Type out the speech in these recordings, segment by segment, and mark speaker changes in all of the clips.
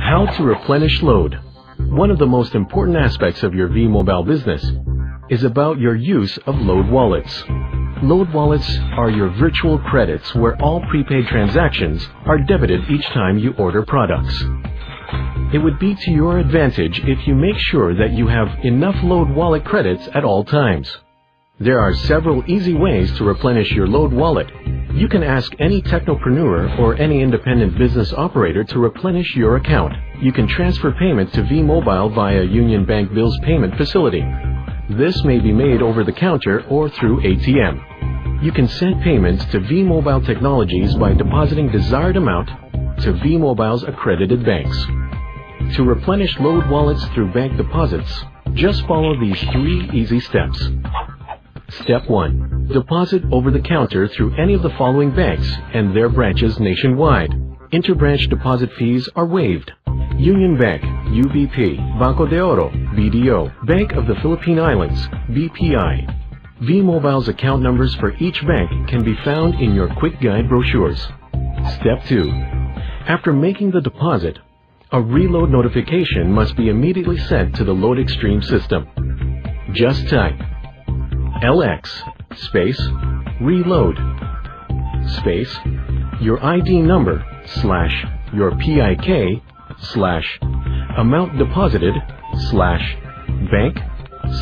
Speaker 1: How to replenish load. One of the most important aspects of your V-Mobile business is about your use of load wallets. Load wallets are your virtual credits where all prepaid transactions are debited each time you order products. It would be to your advantage if you make sure that you have enough load wallet credits at all times. There are several easy ways to replenish your load wallet. You can ask any technopreneur or any independent business operator to replenish your account. You can transfer payment to V-Mobile via Union Bank Bills Payment Facility. This may be made over the counter or through ATM. You can send payments to V-Mobile Technologies by depositing desired amount to V-Mobile's accredited banks. To replenish load wallets through bank deposits, just follow these 3 easy steps. Step 1. Deposit over the counter through any of the following banks and their branches nationwide. Interbranch deposit fees are waived. Union Bank, UBP, Banco de Oro, BDO, Bank of the Philippine Islands, BPI. V-Mobile's account numbers for each bank can be found in your quick guide brochures. Step 2. After making the deposit, a reload notification must be immediately sent to the LoadExtreme system. Just type LX space reload space your ID number / your PIK / amount deposited / bank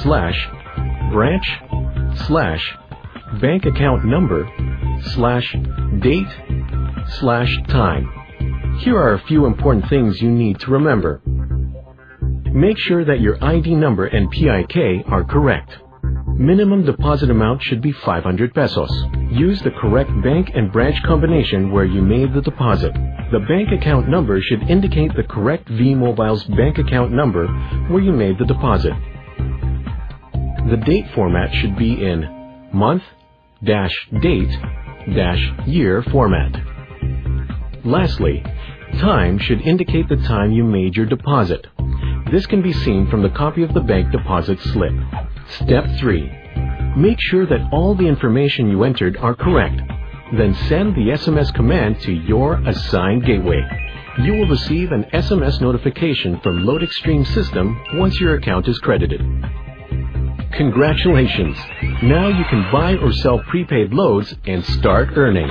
Speaker 1: / branch / bank account number / date / time. Here are a few important things you need to remember. Make sure that your ID number and PIK are correct. Minimum deposit amount should be 500 pesos. Use the correct bank and branch combination where you made the deposit. The bank account number should indicate the correct V-Mobile's bank account number where you made the deposit. The date format should be in month-date-year format. Lastly, time should indicate the time you made your deposit. This can be seen from the copy of the bank deposit slip. Step 3. Make sure that all the information you entered are correct. Then send the SMS command to your assigned gateway. You will receive an SMS notification from LoadExtreme system once your account is credited. Congratulations! Now you can buy or sell prepaid loads and start earning.